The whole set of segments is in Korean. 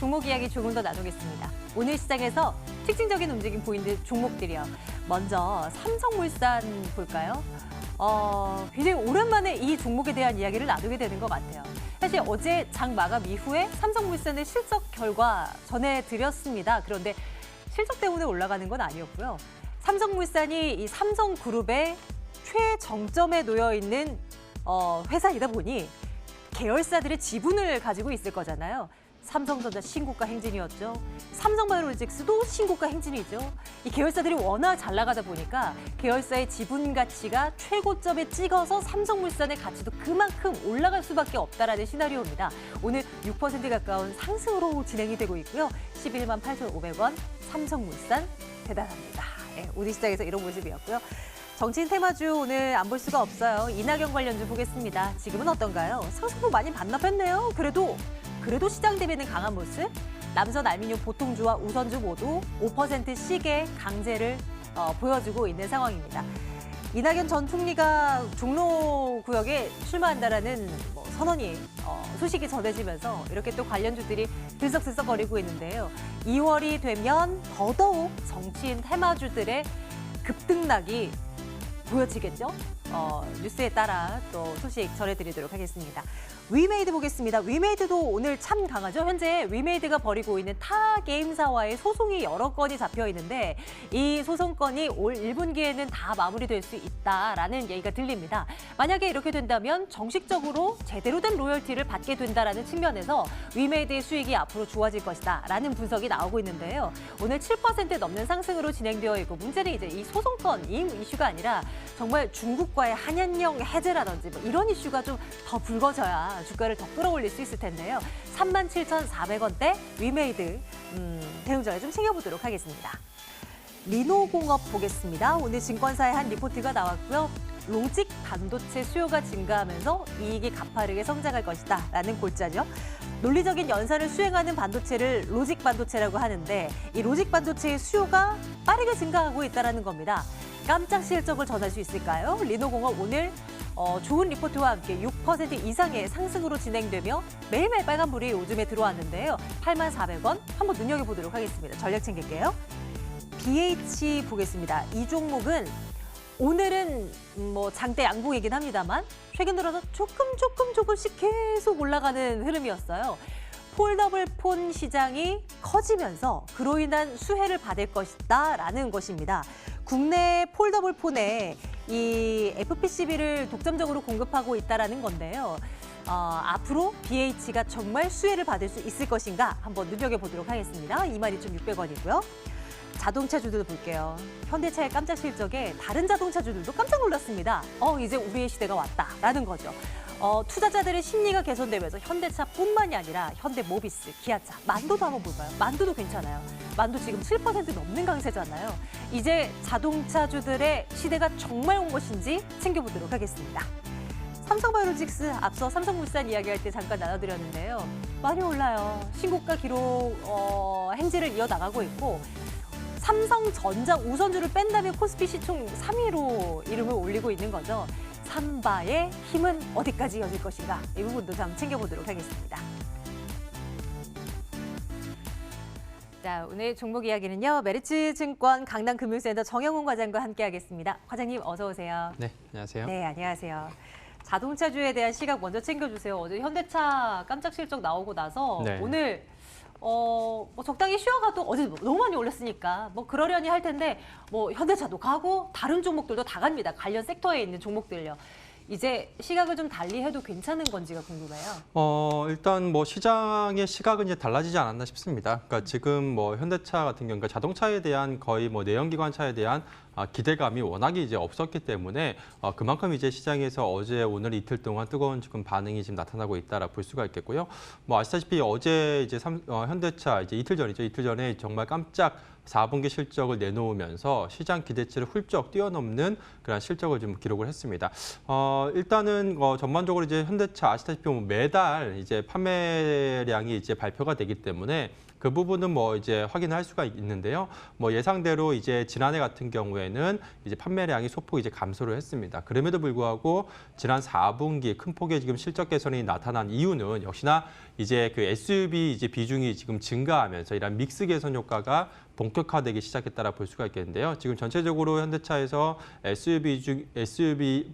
종목 이야기 조금 더 나누겠습니다. 오늘 시장에서 특징적인 움직임 보이는 종목들이요. 먼저 삼성물산 볼까요? 굉장히 오랜만에 이 종목에 대한 이야기를 나누게 되는 것 같아요. 사실 어제 장 마감 이후에 삼성물산의 실적 결과 전해드렸습니다. 그런데 실적 때문에 올라가는 건 아니었고요. 삼성물산이 이 삼성그룹의 최정점에 놓여 있는 회사이다 보니 계열사들의 지분을 가지고 있을 거잖아요. 삼성전자 신고가 행진이었죠. 삼성바이오로직스도 신고가 행진이죠. 이 계열사들이 워낙 잘 나가다 보니까 계열사의 지분 가치가 최고점에 찍어서 삼성물산의 가치도 그만큼 올라갈 수밖에 없다라는 시나리오입니다. 오늘 6% 가까운 상승으로 진행이 되고 있고요. 11만 8,500원 삼성물산 대단합니다. 네, 오늘 시장에서 이런 모습이었고요. 정치인 테마주 오늘 안 볼 수가 없어요. 이낙연 관련주 보겠습니다. 지금은 어떤가요? 상승폭 많이 반납했네요. 그래도 시장 대비는 강한 모습. 남선 알미늄 보통주와 우선주 모두 5%씩의 강세를 보여주고 있는 상황입니다. 이낙연 전 총리가 종로구역에 출마한다라는 선언이 소식이 전해지면서 이렇게 또 관련주들이 들썩들썩거리고 있는데요. 2월이 되면 더더욱 정치인 테마주들의 급등락이 보여지겠죠? 뉴스에 따라 또 소식 전해드리도록 하겠습니다. 위메이드 보겠습니다. 위메이드도 오늘 참 강하죠. 현재 위메이드가 벌이고 있는 타 게임사와의 소송이 여러 건이 잡혀 있는데 이 소송건이 올 1분기에는 다 마무리될 수 있다라는 얘기가 들립니다. 만약에 이렇게 된다면 정식적으로 제대로 된 로열티를 받게 된다라는 측면에서 위메이드의 수익이 앞으로 좋아질 것이다라는 분석이 나오고 있는데요. 오늘 7% 넘는 상승으로 진행되어 있고 문제는 이제 이 소송건 이 이슈가 아니라 정말 중국과의 한연령 해제라든지 이런 이슈가 좀 더 불거져야 주가를 더 끌어올릴 수 있을 텐데요. 37,400원대 위메이드 대응전에 좀 챙겨보도록 하겠습니다. 리노공업 보겠습니다. 오늘 증권사의 한 리포트가 나왔고요. 로직 반도체 수요가 증가하면서 이익이 가파르게 성장할 것이다 라는 골자죠. 논리적인 연산을 수행하는 반도체를 로직 반도체라고 하는데 이 로직 반도체의 수요가 빠르게 증가하고 있다는 겁니다. 깜짝 실적을 전할 수 있을까요? 리노공업 오늘 좋은 리포트와 함께 6% 이상의 상승으로 진행되며 매일매일 빨간불이 요즘에 들어왔는데요. 84,400원 한번 눈여겨보도록 하겠습니다. 전략 챙길게요. BH 보겠습니다. 이 종목은 오늘은 장대 양봉이긴 합니다만 최근 들어서 조금씩 계속 올라가는 흐름이었어요. 폴더블 폰 시장이 커지면서 그로 인한 수혜를 받을 것이다라는 것입니다. 국내 폴더블 폰에 이 FPCB를 독점적으로 공급하고 있다라는 건데요. 앞으로 BH가 정말 수혜를 받을 수 있을 것인가 한번 눈여겨보도록 하겠습니다. 22,600원이고요. 자동차주들 볼게요. 현대차의 깜짝 실적에 다른 자동차주들도 깜짝 놀랐습니다. 이제 우리의 시대가 왔다라는 거죠. 투자자들의 심리가 개선되면서 현대차뿐만이 아니라 현대모비스, 기아차, 만도도 한번 볼까요? 만도도 괜찮아요. 만도 지금 7% 넘는 강세잖아요. 이제 자동차주들의 시대가 정말 온 것인지 챙겨보도록 하겠습니다. 삼성바이오로직스 앞서 삼성물산 이야기할 때 잠깐 나눠드렸는데요. 많이 올라요. 신고가 기록 행진을 이어나가고 있고 삼성전자 우선주를 뺀다면 코스피 시총 3위로 이름을 올리고 있는 거죠. 삼바의 힘은 어디까지 이어질 것인가 이 부분도 좀 챙겨보도록 하겠습니다. 자, 오늘 종목 이야기는요. 메리츠증권 강남금융센터 정영훈 과장과 함께하겠습니다. 과장님 어서 오세요. 네, 안녕하세요. 네, 안녕하세요. 자동차주에 대한 시각 먼저 챙겨주세요. 어제 현대차 깜짝 실적 나오고 나서 네. 오늘 적당히 쉬어가도 어제 너무 많이 올랐으니까 그러려니 할 텐데 현대차도 가고 다른 종목들도 다 갑니다. 관련 섹터에 있는 종목들요. 이제 시각을 좀 달리 해도 괜찮은 건지가 궁금해요. 일단 시장의 시각은 이제 달라지지 않았나 싶습니다. 그러니까 지금 현대차 같은 경우, 자동차에 대한 거의 내연기관차에 대한 기대감이 워낙에 이제 없었기 때문에 그만큼 이제 시장에서 어제 오늘 이틀 동안 뜨거운 지금 반응이 지금 나타나고 있다라 볼 수가 있겠고요. 아시다시피 어제 이제 현대차 이제 이틀 전이죠. 이틀 전에 정말 깜짝 4분기 실적을 내놓으면서 시장 기대치를 훌쩍 뛰어넘는 그런 실적을 좀 기록을 했습니다. 일단은 전반적으로 이제 현대차 아시다시피 매달 이제 판매량이 이제 발표가 되기 때문에 그 부분은 뭐 이제 확인할 수가 있는데요. 뭐 예상대로 이제 지난해 같은 경우에는 이제 판매량이 소폭 이제 감소를 했습니다. 그럼에도 불구하고 지난 4분기 큰 폭의 지금 실적 개선이 나타난 이유는 역시나 이제 그 SUV 이제 비중이 지금 증가하면서 이런 믹스 개선 효과가 본격화되기 시작했다라 볼 수가 있겠는데요. 지금 전체적으로 현대차에서 SUV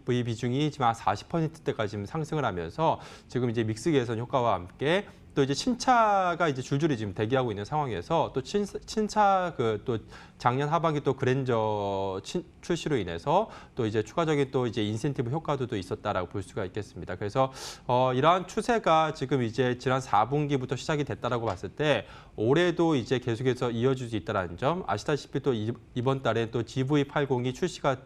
비중이 지금 한 40%대까지 지금 상승을 하면서 지금 이제 믹스 개선 효과와 함께 또 이제 신차가 이제 줄줄이 지금 대기하고 있는 상황에서 또 신차 그 또 작년 하반기 또 그랜저 출시로 인해서 또 이제 추가적인 또 이제 인센티브 효과도 또 있었다라고 볼 수가 있겠습니다. 그래서 이러한 추세가 지금 이제 지난 4분기부터 시작이 됐다라고 봤을 때 올해도 이제 계속해서 이어질 수 있다라는 점, 아시다시피 또 이번 달에 또 GV80이 출시가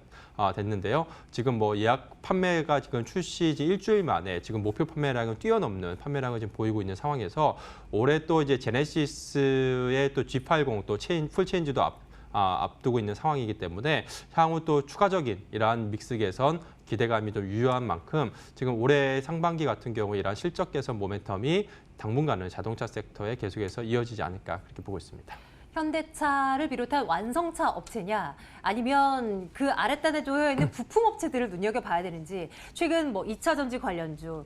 됐는데요. 지금 뭐 예약 판매가 지금 출시 이제 일주일 만에 지금 목표 판매량을 뛰어넘는 판매량을 지금 보이고 있는 상황에서 올해 또 이제 제네시스의 또 G80 또 풀 체인지도 앞두고 있는 상황이기 때문에 향후 또 추가적인 이러한 믹스 개선 기대감이 좀 유효한 만큼 지금 올해 상반기 같은 경우 이러한 실적 개선 모멘텀이 당분간은 자동차 섹터에 계속해서 이어지지 않을까 그렇게 보고 있습니다. 현대차를 비롯한 완성차 업체냐 아니면 그 아랫단에 놓여 있는 부품 업체들을 눈여겨봐야 되는지 최근 뭐 2차 전지 관련주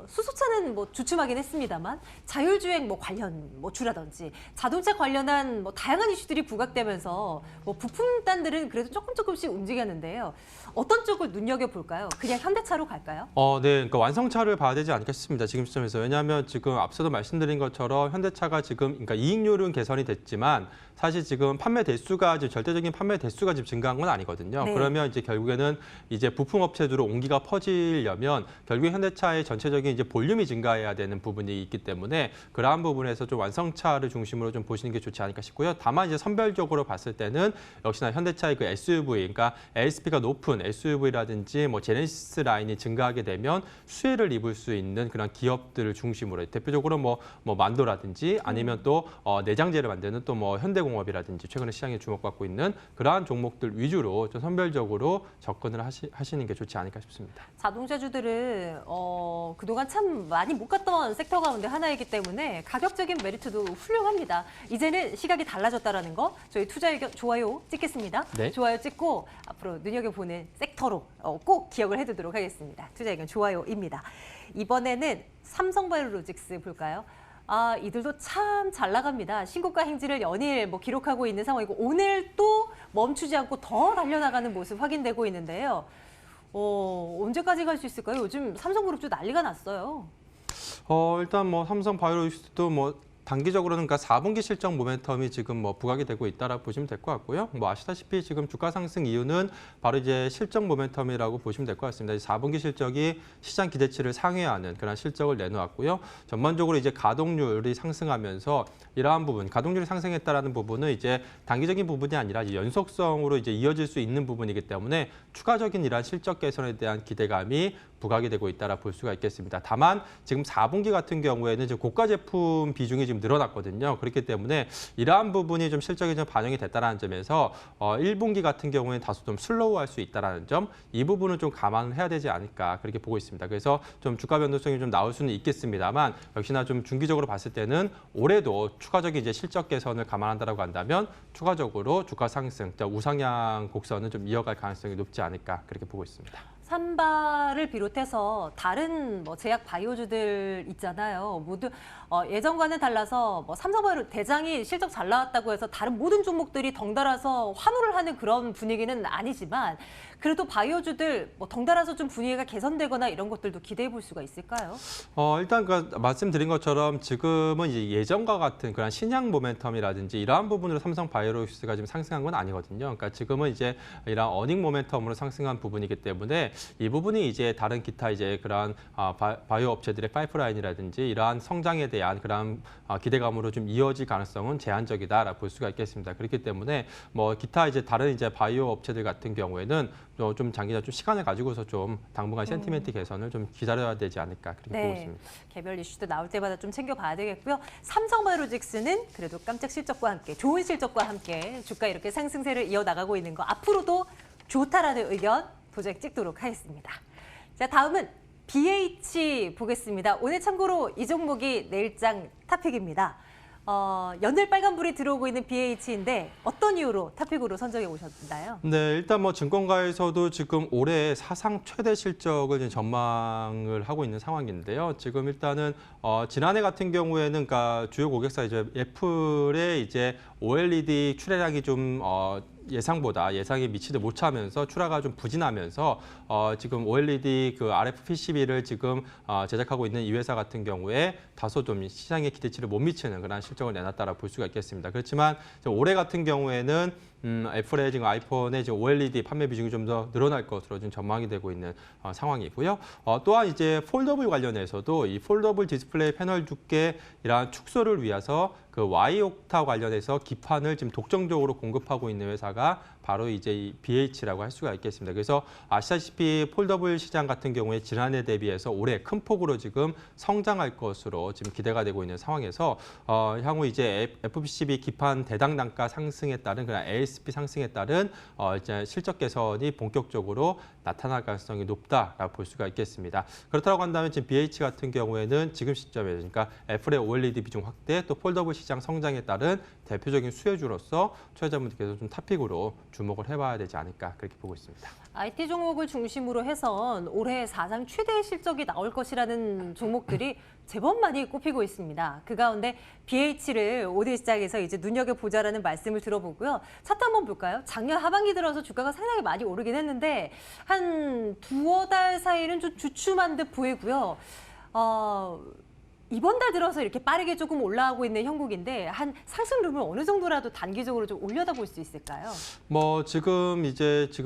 수소차는 뭐 주춤하긴 했습니다만 자율주행 뭐 관련 뭐 주라든지 자동차 관련한 뭐 다양한 이슈들이 부각되면서 뭐 부품단들은 그래도 조금씩 움직였는데요. 어떤 쪽을 눈여겨볼까요? 그냥 현대차로 갈까요? 네, 그러니까 완성차를 봐야 되지 않겠습니다. 지금 시점에서. 왜냐하면 지금 앞서도 말씀드린 것처럼 현대차가 지금 그러니까 이익률은 개선이 됐지만 사실 지금 판매 대수가 지금 절대적인 판매 대수가 지금 증가한 건 아니거든요. 네. 그러면 이제 결국에는 이제 부품 업체들로 온기가 퍼지려면 결국에 현대차의 전체적인 이제 볼륨이 증가해야 되는 부분이 있기 때문에 그러한 부분에서 좀 완성차를 중심으로 좀 보시는 게 좋지 않을까 싶고요. 다만 이제 선별적으로 봤을 때는 역시나 현대차의 그 SUV, 그러니까 ASP가 높은 SUV라든지 뭐 제네시스 라인이 증가하게 되면 수혜를 입을 수 있는 그런 기업들을 중심으로 대표적으로 뭐 만도라든지 아니면 또 내장재를 만드는 또 뭐 현대공업이라든지 최근에 시장에 주목받고 있는 그러한 종목들 위주로 좀 선별적으로 접근을 하시는 게 좋지 않을까 싶습니다. 자동차주들은 그동안 참 많이 못 갔던 섹터 가운데 하나이기 때문에 가격적인 메리트도 훌륭합니다. 이제는 시각이 달라졌다라는 거 저희 투자 의견 좋아요 찍겠습니다. 네. 좋아요 찍고 앞으로 눈여겨보는 섹터로 꼭 기억을 해두도록 하겠습니다. 투자 의견 좋아요입니다. 이번에는 삼성바이오로직스 볼까요? 이들도 참 잘 나갑니다. 신고가 행진을 연일 뭐 기록하고 있는 상황이고 오늘 또 멈추지 않고 더 달려나가는 모습 확인되고 있는데요. 언제까지 갈 수 있을까요? 요즘 삼성그룹도 난리가 났어요. 일단 뭐 삼성 바이오로직스도 뭐 단기적으로는 그러니까 4분기 실적 모멘텀이 지금 뭐 부각이 되고 있다라 보시면 될 것 같고요. 뭐 아시다시피 지금 주가 상승 이유는 바로 이제 실적 모멘텀이라고 보시면 될 것 같습니다. 4분기 실적이 시장 기대치를 상회하는 그런 실적을 내놓았고요. 전반적으로 이제 가동률이 상승하면서 이러한 부분, 가동률이 상승했다라는 부분은 이제 단기적인 부분이 아니라 이제 연속성으로 이제 이어질 수 있는 부분이기 때문에 추가적인 이러한 실적 개선에 대한 기대감이 부각이 되고 있다라 볼 수가 있겠습니다. 다만 지금 4분기 같은 경우에는 지금 고가 제품 비중이 지금 늘어났거든요. 그렇기 때문에 이러한 부분이 좀 실적에 좀 반영이 됐다라는 점에서 1분기 같은 경우에는 다소 좀 슬로우할 수 있다라는 점, 이 부분은 좀 감안을 해야 되지 않을까 그렇게 보고 있습니다. 그래서 좀 주가 변동성이 좀 나올 수는 있겠습니다만 역시나 좀 중기적으로 봤을 때는 올해도 추가적인 이제 실적 개선을 감안한다라고 한다면 추가적으로 주가 상승, 우상향 곡선은 좀 이어갈 가능성이 높지 않을까 그렇게 보고 있습니다. 삼바를 비롯해서 다른 뭐 제약 바이오주들 있잖아요. 모두 예전과는 달라서 뭐 삼성바이오 대장이 실적 잘 나왔다고 해서 다른 모든 종목들이 덩달아서 환호를 하는 그런 분위기는 아니지만 그래도 바이오주들 뭐 덩달아서 좀 분위기가 개선되거나 이런 것들도 기대해 볼 수가 있을까요? 일단 그 말씀드린 것처럼 지금은 이제 예전과 같은 그런 신약 모멘텀이라든지 이러한 부분으로 삼성 바이오로직스가 지금 상승한 건 아니거든요. 그러니까 지금은 이제 이런 어닝 모멘텀으로 상승한 부분이기 때문에 이 부분이 이제 다른 기타 이제 그런 바이오 업체들의 파이프라인이라든지 이러한 성장에 대한 그런 기대감으로 좀 이어질 가능성은 제한적이다라고 볼 수가 있겠습니다. 그렇기 때문에 뭐 기타 이제 다른 이제 바이오 업체들 같은 경우에는 좀 장기적 좀 시간을 가지고서 좀 당분간 센티멘트 개선을 좀 기다려야 되지 않을까 그렇게 보고 있습니다. 개별 이슈도 나올 때마다 좀 챙겨봐야 되겠고요. 삼성바이오로직스는 그래도 깜짝 실적과 함께 좋은 실적과 함께 주가 이렇게 상승세를 이어나가고 있는 거 앞으로도 좋다라는 의견 도장 찍도록 하겠습니다. 자, 다음은 BH 보겠습니다. 오늘 참고로 이 종목이 내일장 탑픽입니다. 연일 빨간불이 들어오고 있는 BH인데 어떤 이유로 탑픽으로 선정해 오셨나요? 네, 일단 뭐 증권가에서도 지금 올해 사상 최대 실적을 이제 전망을 하고 있는 상황인데요. 지금 일단은 지난해 같은 경우에는 그러니까 주요 고객사 이제 애플의 이제 OLED 출하량이 좀 예상에 미치지 못하면서 출하가 좀 부진하면서 지금 OLED 그 RF PCB를 지금 제작하고 있는 이 회사 같은 경우에 다소 좀 시장의 기대치를 못 미치는 그런 실적을 내놨다라고 볼 수가 있겠습니다. 그렇지만 올해 같은 경우에는 애플의 지금 아이폰의 지금 OLED 판매 비중이 좀 더 늘어날 것으로 지금 전망이 되고 있는 상황이고요. 또한 이제 폴더블 관련해서도 이 폴더블 디스플레이 패널 두께 이러한 축소를 위해서 그 Y옥타 관련해서 기판을 지금 독점적으로 공급하고 있는 회사가 바로 이제 이 BH라고 할 수가 있겠습니다. 그래서 아시다시피 폴더블 시장 같은 경우에 지난해 대비해서 올해 큰 폭으로 지금 성장할 것으로 지금 기대가 되고 있는 상황에서 향후 이제 FPCB 기판 대당 단가 상승에 따른 그런 ASP 상승에 따른 이제 실적 개선이 본격적으로 나타날 가능성이 높다라고 볼 수가 있겠습니다. 그렇다고 한다면 지금 BH 같은 경우에는 지금 시점에 그러니까 애플의 OLED 비중 확대 또 폴더블 시장 성장에 따른 대표적인 수혜주로서 투자자분들께서 좀 탑픽으로 주목을 해봐야 되지 않을까 그렇게 보고 있습니다. IT 종목을 중심으로 해선 올해 사상 최대 실적이 나올 것이라는 종목들이 제법 많이 꼽히고 있습니다. 그 가운데 BH를 오늘 시장에서 이제 눈여겨보자라는 말씀을 들어보고요. 차트 한번 볼까요? 작년 하반기 들어서 주가가 상당히 많이 오르긴 했는데 한 두어 달 사이는 좀 주춤한 듯 보이고요. 이번 달 들어서 이렇게 빠르게 조금 올라가고 있는 형국인데 한 상승률을 어느 정도라도 단기적으로 좀 올려다 볼 수 있을까요? 뭐 지금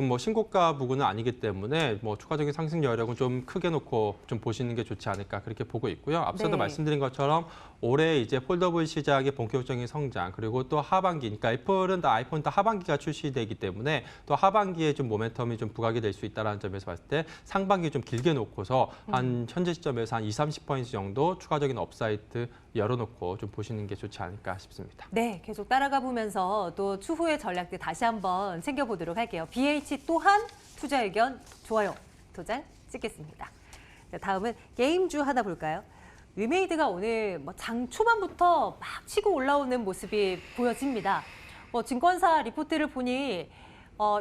뭐 신고가 부근은 아니기 때문에 뭐 추가적인 상승 여력은 좀 크게 놓고 좀 보시는 게 좋지 않을까 그렇게 보고 있고요. 앞서도 네. 말씀드린 것처럼 올해 이제 폴더블 시장의 본격적인 성장 그리고 또 하반기, 그러니까 애플은 다 아이폰 다 하반기가 출시되기 때문에 또 하반기에 좀 모멘텀이 좀 부각이 될 수 있다는 점에서 봤을 때 상반기 좀 길게 놓고서 한 현재 시점에서 한 20-30% 정도 추가적인 업사이트 열어놓고 좀 보시는 게 좋지 않을까 싶습니다. 네, 계속 따라가 보면서 또 추후의 전략들 다시 한번 챙겨보도록 할게요. BH 또한 투자 의견 좋아요, 도장 찍겠습니다. 자, 다음은 게임주 하나 볼까요? 위메이드가 오늘 장 초반부터 막 치고 올라오는 모습이 보여집니다. 증권사 리포트를 보니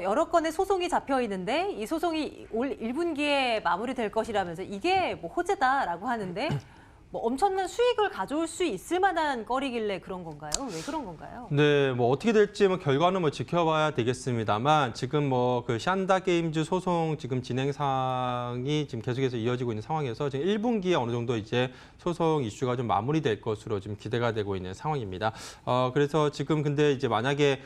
여러 건의 소송이 잡혀 있는데 이 소송이 올 1분기에 마무리될 것이라면서 이게 호재다라고 하는데 엄청난 수익을 가져올 수 있을 만한 거리길래 그런 건가요? 왜 그런 건가요? 네, 뭐 어떻게 될지 결과는 지켜봐야 되겠습니다만 지금 그 샨다 게임즈 소송 지금 진행 사항이 지금 계속해서 이어지고 있는 상황에서 지금 1분기에 어느 정도 이제 소송 이슈가 좀 마무리될 것으로 지금 기대가 되고 있는 상황입니다. 그래서 지금 근데 이제 만약에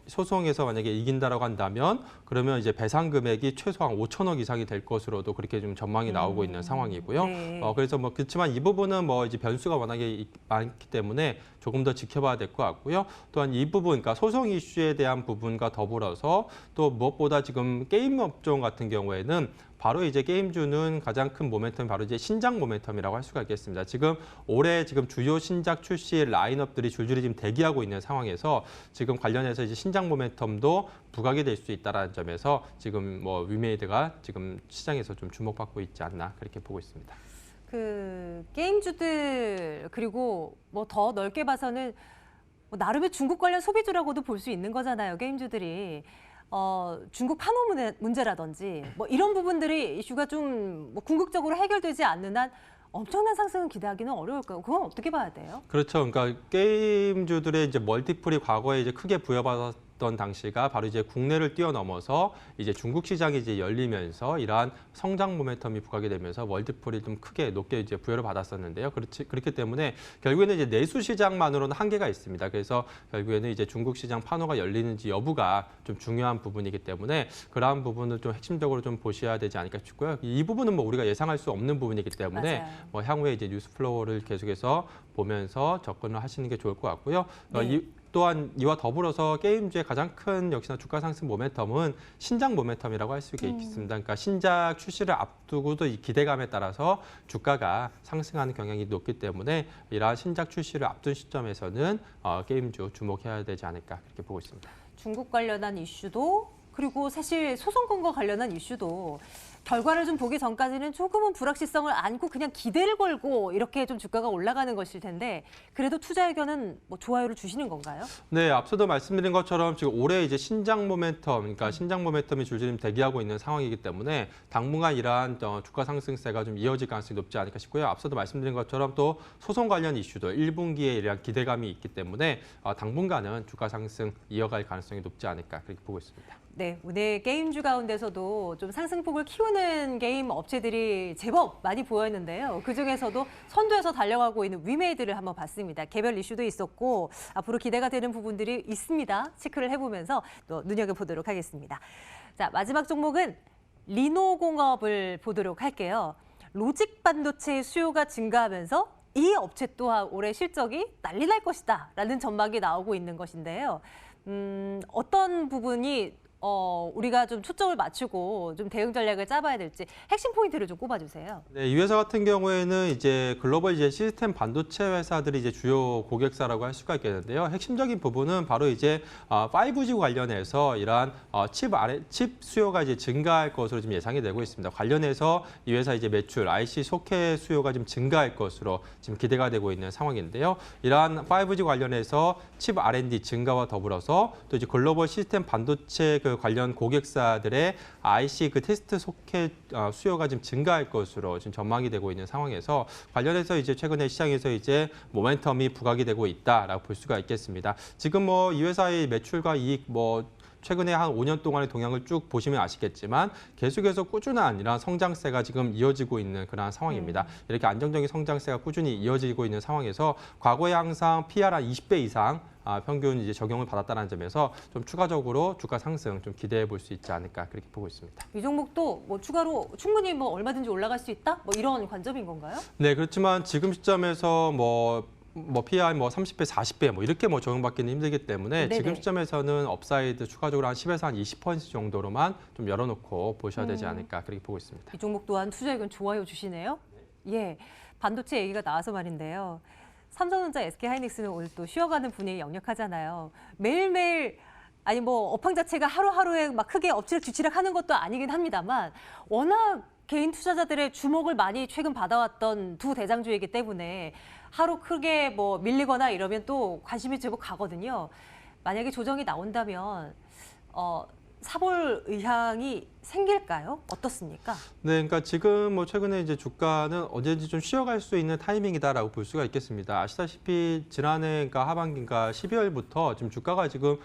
소송에서 만약에 이긴다라고 한다면 그러면 이제 배상 금액이 최소한 5천억 이상이 될 것으로도 그렇게 좀 전망이 나오고 있는 상황이고요. 네. 그래서 그렇지만 이 부분은 이제 변수가 워낙에 많기 때문에 조금 더 지켜봐야 될 것 같고요. 또한 이 부분, 그러니까 소송 이슈에 대한 부분과 더불어서 또 무엇보다 지금 게임 업종 같은 경우에는 바로 이제 게임주는 가장 큰 모멘텀이 바로 이제 신작 모멘텀이라고 할 수가 있겠습니다. 지금 올해 지금 주요 신작 출시 라인업들이 줄줄이 지금 대기하고 있는 상황에서 지금 관련해서 이제 신작 모멘텀도 부각이 될 수 있다는 점에서 지금 위메이드가 지금 시장에서 좀 주목받고 있지 않나 그렇게 보고 있습니다. 그 게임주들 그리고 더 넓게 봐서는 나름의 중국 관련 소비주라고도 볼 수 있는 거잖아요. 게임주들이. 중국 판호 문제라든지 이런 부분들이 이슈가 좀 궁극적으로 해결되지 않는 한 엄청난 상승을 기대하기는 어려울까요? 그건 어떻게 봐야 돼요? 그렇죠. 그러니까 게임주들의 이제 멀티플이 과거에 이제 크게 부여받았던 당시가 바로 이제 국내를 뛰어넘어서 이제 중국 시장이 이제 열리면서 이러한 성장 모멘텀이 부각이 되면서 멀티플이 좀 크게 높게 이제 부여를 받았었는데요. 그렇기 때문에 결국에는 이제 내수 시장만으로는 한계가 있습니다. 그래서 결국에는 이제 중국 시장 판호가 열리는지 여부가 좀 중요한 부분이기 때문에 그러한 부분을 좀 핵심적으로 좀 보셔야 되지 않을까 싶고요. 이 부분은 우리가 예상할 수 없는 부분이기 때문에 맞아요. 향후에 이제 뉴스 플로우를 계속해서 보면서 접근을 하시는 게 좋을 것 같고요. 네. 또한 이와 더불어서 게임주의 가장 큰 역시나 주가 상승 모멘텀은 신작 모멘텀이라고 할 수 있겠습니다. 그러니까 신작 출시를 앞두고도 이 기대감에 따라서 주가가 상승하는 경향이 높기 때문에 이러한 신작 출시를 앞둔 시점에서는 게임주 주목해야 되지 않을까 그렇게 보고 있습니다. 중국 관련한 이슈도 그리고 사실 소송권과 관련한 이슈도 결과를 좀 보기 전까지는 조금은 불확실성을 안고 그냥 기대를 걸고 이렇게 좀 주가가 올라가는 것일 텐데 그래도 투자 의견은 뭐 좋아요를 주시는 건가요? 네, 앞서도 말씀드린 것처럼 지금 올해 이제 신장 모멘텀, 그러니까 신장 모멘텀이 줄줄이 대기하고 있는 상황이기 때문에 당분간 이러한 주가 상승세가 좀 이어질 가능성이 높지 않을까 싶고요. 앞서도 말씀드린 것처럼 또 소송 관련 이슈도 1분기에 이러한 기대감이 있기 때문에 당분간은 주가 상승 이어갈 가능성이 높지 않을까 그렇게 보고 있습니다. 네, 오늘 게임주 가운데서도 좀 상승폭을 키우는 게임 업체들이 제법 많이 보였는데요. 그중에서도 선두에서 달려가고 있는 위메이드를 한번 봤습니다. 개별 이슈도 있었고 앞으로 기대가 되는 부분들이 있습니다. 체크를 해보면서 또 눈여겨보도록 하겠습니다. 자, 마지막 종목은 리노공업을 보도록 할게요. 로직 반도체 수요가 증가하면서 이 업체 또한 올해 실적이 난리 날 것이다 라는 전망이 나오고 있는 것인데요. 어떤 부분이 우리가 좀 초점을 맞추고 좀 대응 전략을 짜봐야 될지 핵심 포인트를 좀 꼽아주세요. 네, 이 회사 같은 경우에는 이제 글로벌 이제 시스템 반도체 회사들이 이제 주요 고객사라고 할 수가 있겠는데요. 핵심적인 부분은 바로 이제 5G 관련해서 이러한 칩 수요가 이제 증가할 것으로 지금 예상이 되고 있습니다. 관련해서 이 회사 이제 매출, IC 소켓 수요가 좀 증가할 것으로 지금 기대가 되고 있는 상황인데요. 이러한 5G 관련해서 칩 R&D 증가와 더불어서 또 이제 글로벌 시스템 반도체 그 관련 고객사들의 IC 그 테스트 소켓 수요가 지금 증가할 것으로 지금 전망이 되고 있는 상황에서 관련해서 이제 최근에 시장에서 이제 모멘텀이 부각이 되고 있다라고 볼 수가 있겠습니다. 지금 뭐 이 회사의 매출과 이익 최근에 한 5년 동안의 동향을 쭉 보시면 아시겠지만 계속해서 꾸준한 이러한 성장세가 지금 이어지고 있는 그러한 상황입니다. 이렇게 안정적인 성장세가 꾸준히 이어지고 있는 상황에서 과거에 항상 PR 한 20배 이상 평균 이제 적용을 받았다는 점에서 좀 추가적으로 주가 상승 좀 기대해 볼 수 있지 않을까 그렇게 보고 있습니다. 이 종목도 뭐 추가로 충분히 뭐 얼마든지 올라갈 수 있다? 뭐 이런 관점인 건가요? 네, 그렇지만 지금 시점에서 PR 30배, 40배 이렇게 적용받기는 힘들기 때문에 네네. 지금 시점에서는 업사이드 추가적으로 한 10에서 한 20% 정도로만 좀 열어놓고 보셔야 되지 않을까 그렇게 보고 있습니다. 이 종목 또한 투자 의견 좋아요 주시네요. 예, 반도체 얘기가 나와서 말인데요. 삼성전자, SK하이닉스는 오늘 또 쉬어가는 분위기 역력하잖아요. 매일매일 아니 업황 자체가 하루하루에 막 크게 엎치락뒤치락 하는 것도 아니긴 합니다만 워낙 개인 투자자들의 주목을 많이 최근 받아왔던 두 대장주이기 때문에 하루 크게 밀리거나 이러면 또 관심이 제법 가거든요. 만약에 조정이 나온다면 사볼 의향이 생길까요? 어떻습니까? 네, 그러니까 지금 최근에 이제 주가는 언제든지 좀 쉬어갈 수 있는 타이밍이다라고 볼 수가 있겠습니다. 아시다시피 지난해 하반기인가 12월부터 지금 주가가 지금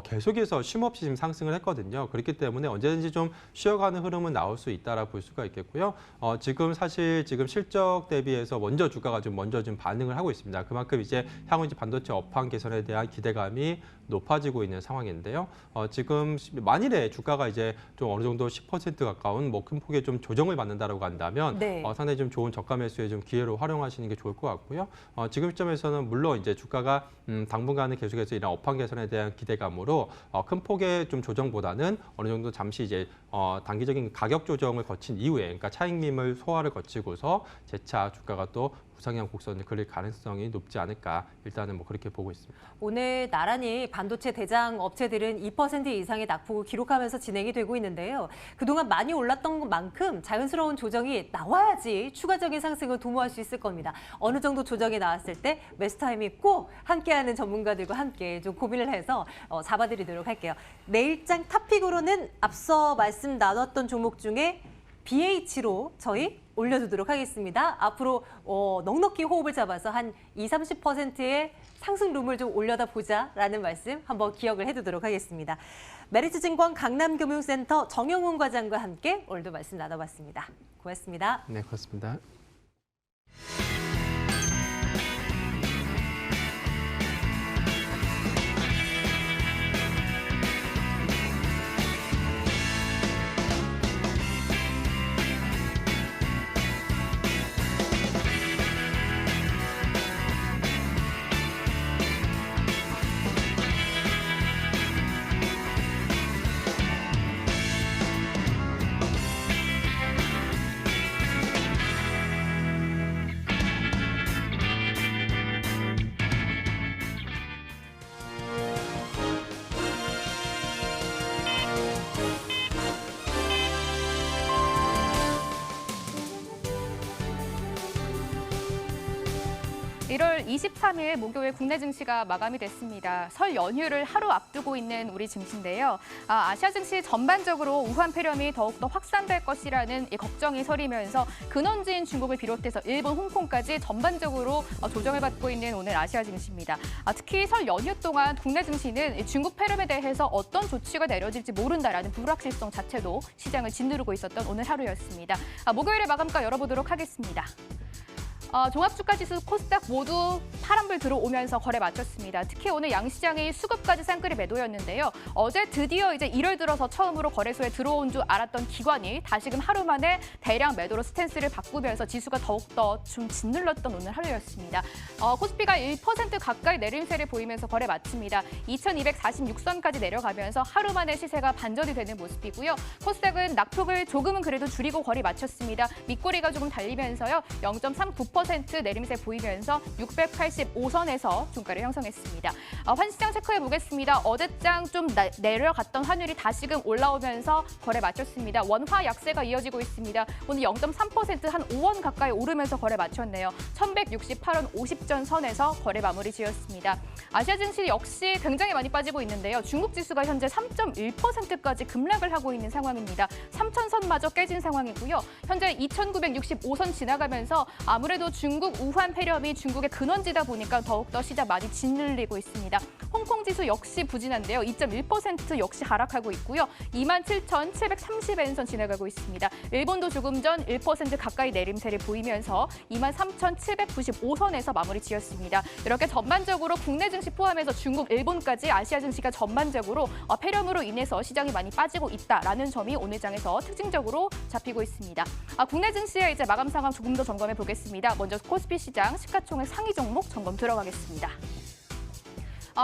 계속해서 쉼없이 지금 상승을 했거든요. 그렇기 때문에 언제든지 좀 쉬어가는 흐름은 나올 수 있다라고 볼 수가 있겠고요. 지금 사실 지금 실적 대비해서 먼저 주가가 좀 먼저 좀 반응을 하고 있습니다. 그만큼 이제 향후 이제 반도체 업황 개선에 대한 기대감이 높아지고 있는 상황인데요. 지금 만일에 주가가 이제 좀 어느 정도 10% 가까운 큰 폭의 좀 조정을 받는다라고 한다면 네. 상당히 좀 좋은 저가 매수의 좀 기회로 활용하시는 게 좋을 것 같고요. 지금 시점에서는 물론 이제 주가가 당분간은 계속해서 이런 업황 개선에 대한 기대감으로 큰 폭의 좀 조정보다는 어느 정도 잠시 이제 단기적인 가격 조정을 거친 이후에, 그러니까 차익림을 소화를 거치고서 재차 주가가 또 우상향 곡선을 그릴 가능성이 높지 않을까 일단은 그렇게 보고 있습니다. 오늘 나란히 반도체 대장 업체들은 2% 이상의 낙폭을 기록하면서 진행이 되고 있는데요. 그동안 많이 올랐던 만큼 자연스러운 조정이 나와야지 추가적인 상승을 도모할 수 있을 겁니다. 어느 정도 조정이 나왔을 때 매수 타이밍 꼭 함께하는 전문가들과 함께 좀 고민을 해서 잡아드리도록 할게요. 내일장 탑픽으로는 앞서 말씀 나눴던 종목 중에 BH로 저희 올려두도록 하겠습니다. 앞으로 넉넉히 호흡을 잡아서 한 20-30%의 상승 룸을 좀 올려다 보자라는 말씀 한번 기억을 해두도록 하겠습니다. 메리츠증권 강남금융센터 정영훈 과장과 함께 오늘도 말씀 나눠봤습니다. 고맙습니다. 네, 고맙습니다. 1월 23일 목요일 국내 증시가 마감이 됐습니다. 설 연휴를 하루 앞두고 있는 우리 증시인데요. 아시아 증시 전반적으로 우한 폐렴이 더욱더 확산될 것이라는 걱정이 서리면서 근원지인 중국을 비롯해서 일본, 홍콩까지 전반적으로 조정을 받고 있는 오늘 아시아 증시입니다. 특히 설 연휴 동안 국내 증시는 중국 폐렴에 대해서 어떤 조치가 내려질지 모른다라는 불확실성 자체도 시장을 짓누르고 있었던 오늘 하루였습니다. 목요일의 마감가 열어보도록 하겠습니다. 종합주가지수 코스닥 모두 파란불 들어오면서 거래 마쳤습니다. 특히 오늘 양시장이 수급까지 쌍끌이 매도였는데요. 어제 드디어 이제 1월 들어서 처음으로 거래소에 들어온 줄 알았던 기관이 다시금 하루 만에 대량 매도로 스탠스를 바꾸면서 지수가 더욱더 좀 짓눌렀던 오늘 하루였습니다. 코스피가 1% 가까이 내림세를 보이면서 거래 마칩니다. 2246선까지 내려가면서 하루 만에 시세가 반전이 되는 모습이고요. 코스닥은 낙폭을 조금은 그래도 줄이고 거래 마쳤습니다. 밑꼬리가 조금 달리면서요. 0.39% 내림세 보이면서 685선에서 종가를 형성했습니다. 환시장 체크해 보겠습니다. 어제장 좀 내려갔던 환율이 다시금 올라오면서 거래 마쳤습니다. 원화 약세가 이어지고 있습니다. 오늘 0.3% 한 5원 가까이 오르면서 거래 마쳤네요. 1168원 50전 선에서 거래 마무리 지었습니다. 아시아 증시 역시 굉장히 많이 빠지고 있는데요. 중국 지수가 현재 3.1%까지 급락을 하고 있는 상황입니다. 3,000선마저 깨진 상황이고요. 현재 2,965선 지나가면서 아무래도 중국 우한 폐렴이 중국의 근원지다 보니까 더욱더 시장 많이 짓눌리고 있습니다. 홍콩 지수 역시 부진한데요. 2.1% 역시 하락하고 있고요. 27,730엔선 지나가고 있습니다. 일본도 조금 전 1% 가까이 내림세를 보이면서 23,795선에서 마무리 지었습니다. 이렇게 전반적으로 국내 증시 포함해서 중국, 일본까지 아시아 증시가 전반적으로 폐렴으로 인해서 시장이 많이 빠지고 있다라는 점이 오늘 장에서 특징적으로 잡히고 있습니다. 국내 증시의 이제 마감 상황 조금 더 점검해 보겠습니다. 먼저 코스피 시장 시가총액 상위 종목 점검 들어가겠습니다.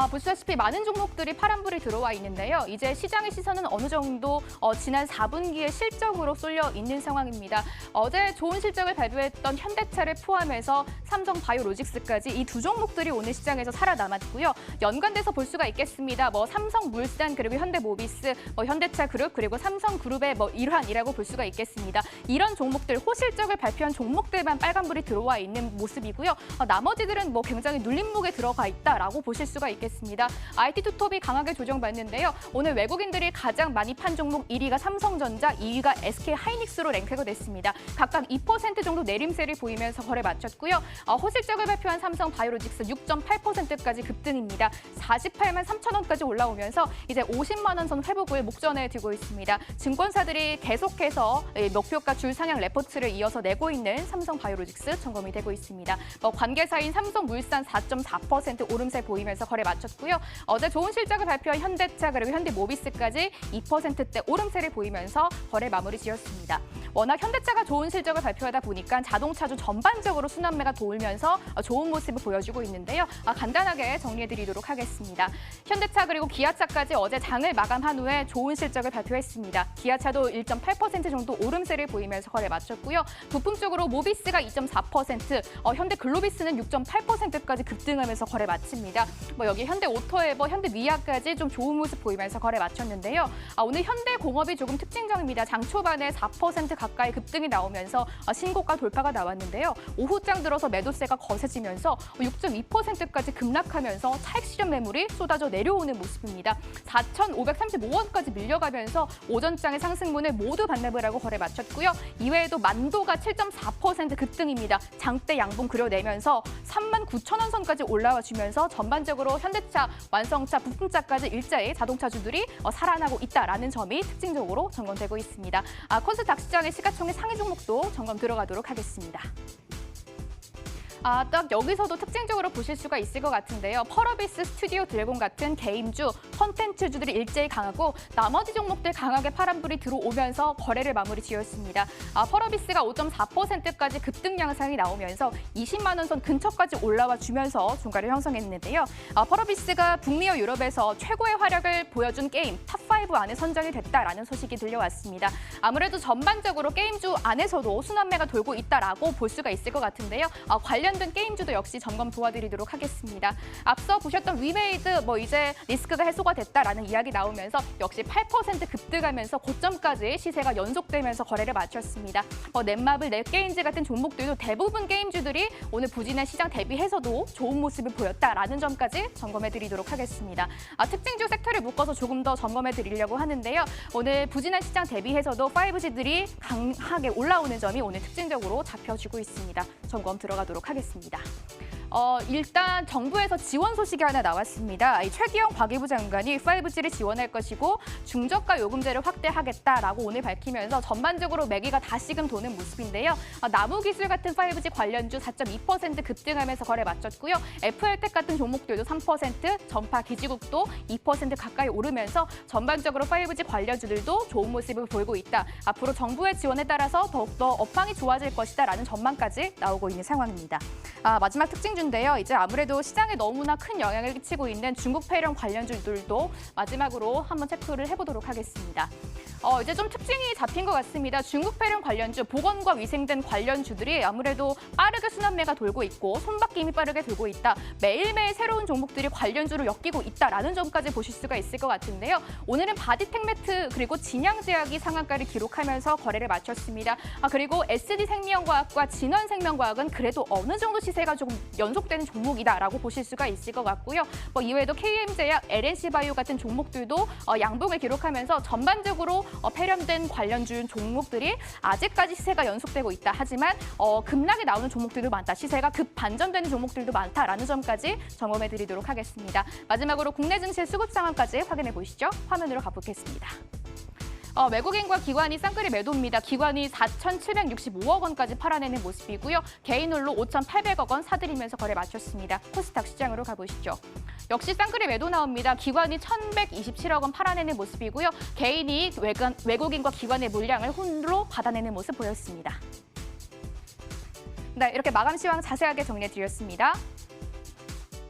보시다시피 많은 종목들이 파란불이 들어와 있는데요. 이제 시장의 시선은 어느 정도 지난 4분기의 실적으로 쏠려 있는 상황입니다. 어제 좋은 실적을 발표했던 현대차를 포함해서 삼성바이오로직스까지 이 두 종목들이 오늘 시장에서 살아남았고요. 연관돼서 볼 수가 있겠습니다. 삼성물산 그리고 현대모비스, 현대차그룹 그리고 삼성그룹의 일환이라고 볼 수가 있겠습니다. 이런 종목들, 호실적을 발표한 종목들만 빨간불이 들어와 있는 모습이고요. 나머지들은 굉장히 눌림목에 들어가 있다라고 보실 수가 있겠습니다. IT 투톱이 강하게 조정받는데요. 오늘 외국인들이 가장 많이 판 종목 1위가 삼성전자, 2위가 SK하이닉스로 랭크가 됐습니다. 각각 2% 정도 내림세를 보이면서 거래 마쳤고요. 호실적을 발표한 삼성바이오로직스 6.8%까지 급등입니다. 48만 3천 원까지 올라오면서 이제 50만 원 선 회복을 목전에 두고 있습니다. 증권사들이 계속해서 목표가 줄 상향 레포트를 이어서 내고 있는 삼성바이오로직스 점검이 되고 있습니다. 관계사인 삼성물산 4.4% 오름세 보이면서 거래 마쳤고요. 어제 좋은 실적을 발표한 현대차 그리고 현대모비스까지 2%대 오름세를 보이면서 거래 마무리 지었습니다. 워낙 현대차가 좋은 실적을 발표하다 보니까 자동차주 전반적으로 순환매가 돌면서 좋은 모습을 보여주고 있는데요. 간단하게 정리해드리도록 하겠습니다. 현대차 그리고 기아차까지 어제 장을 마감한 후에 좋은 실적을 발표했습니다. 기아차도 1.8% 정도 오름세를 보이면서 거래 마쳤고요. 부품 쪽으로 모비스가 2.4%, 현대글로비스는 6.8%까지 급등하면서 거래 마칩니다. 여기 현대오토에버, 현대미아까지 좀 좋은 모습 보이면서 거래 마쳤는데요. 오늘 현대공업이 조금 특징적입니다. 장 초반에 4% 가까이 급등이 나오면서 신고가 돌파가 나왔는데요. 오후장 들어서 매도세가 거세지면서 6.2%까지 급락하면서 차익 실현 매물이 쏟아져 내려오는 모습입니다. 4,535원까지 밀려가면서 오전장의 상승분을 모두 반납을 하고 거래 마쳤고요. 이외에도 만도가 7.4% 급등입니다. 장대 양봉 그려내면서 39,000원 선까지 올라와 주면서 전반적으로 현대차, 완성차, 부품차까지 일자리 자동차주들이 살아나고 있다라는 점이 특징적으로 점검되고 있습니다. 코스닥 시장의 시가총액 상위 종목도 점검 들어가도록 하겠습니다. 딱 여기서도 특징적으로 보실 수가 있을 것 같은데요. 펄어비스, 스튜디오 드래곤 같은 게임주, 콘텐츠주들이 일제히 강하고 나머지 종목들 강하게 파란불이 들어오면서 거래를 마무리 지었습니다. 펄어비스가 5.4%까지 급등 양상이 나오면서 20만 원 선 근처까지 올라와 주면서 종가를 형성했는데요. 펄어비스가 북미와 유럽에서 최고의 활약을 보여준 게임 탑5 안에 선정이 됐다라는 소식이 들려왔습니다. 아무래도 전반적으로 게임주 안에서도 순환매가 돌고 있다라고 볼 수가 있을 것 같은데요. 관련 관련된 게임주도 역시 점검 도와드리도록 하겠습니다. 앞서 보셨던 위메이드 이제 리스크가 해소가 됐다라는 이야기 나오면서 역시 8% 급등하면서 고점까지 시세가 연속되면서 거래를 마쳤습니다. 넷마블, 넷게임즈 같은 종목들도 대부분 게임주들이 오늘 부진한 시장 대비해서도 좋은 모습을 보였다라는 점까지 점검해드리도록 하겠습니다. 특징주 섹터를 묶어서 조금 더 점검해드리려고 하는데요. 오늘 부진한 시장 대비해서도 5G들이 강하게 올라오는 점이 오늘 특징적으로 잡혀지고 있습니다. 점검 들어가도록 하겠습니다. 일단 정부에서 지원 소식이 하나 나왔습니다. 최기영 과기부 장관이 5G를 지원할 것이고 중저가 요금제를 확대하겠다라고 오늘 밝히면서 전반적으로 매기가 다시금 도는 모습인데요. 나무기술 같은 5G 관련주 4.2% 급등하면서 거래 마쳤고요. FL텍 같은 종목들도 3%, 전파 기지국도 2% 가까이 오르면서 전반적으로 5G 관련주들도 좋은 모습을 보이고 있다. 앞으로 정부의 지원에 따라서 더욱더 업황이 좋아질 것이다라는 전망까지 나오고 있는 상황입니다. 마지막 특징주인데요. 이제 아무래도 시장에 너무나 큰 영향을 끼치고 있는 중국 폐렴 관련주들도 마지막으로 한번 체크를 해보도록 하겠습니다. 이제 좀 특징이 잡힌 것 같습니다. 중국 폐렴 관련주, 보건과 위생된 관련주들이 아무래도 빠르게 순환매가 돌고 있고 손바뀜이 빠르게 돌고 있다. 매일매일 새로운 종목들이 관련주로 엮이고 있다라는 점까지 보실 수가 있을 것 같은데요. 오늘은 바디텍 매트 그리고 진양제약이 상한가를 기록하면서 거래를 마쳤습니다. 그리고 SD생명과학과 진원생명과학은 그래도 어느 정도 시세가 조금 연속되는 종목이다라고 보실 수가 있을 것 같고요. 이외에도 KM제약, LNC바이오 같은 종목들도 양봉을 기록하면서 전반적으로 폐렴된 관련주 종목들이 아직까지 시세가 연속되고 있다. 하지만 급락이 나오는 종목들도 많다. 시세가 급 반전되는 종목들도 많다라는 점까지 점검해드리도록 하겠습니다. 마지막으로 국내 증시 수급 상황까지 확인해 보시죠. 화면으로 가보겠습니다. 외국인과 기관이 쌍끌이 매도입니다. 기관이 4,765억 원까지 팔아내는 모습이고요. 개인 홀로 5,800억 원 사들이면서 거래 마쳤습니다. 코스닥 시장으로 가보시죠. 역시 쌍끌이 매도 나옵니다. 기관이 1,127억 원 팔아내는 모습이고요. 개인이 외국인과 기관의 물량을 홀로 받아내는 모습 보였습니다. 네, 이렇게 마감 시황 자세하게 정리해드렸습니다.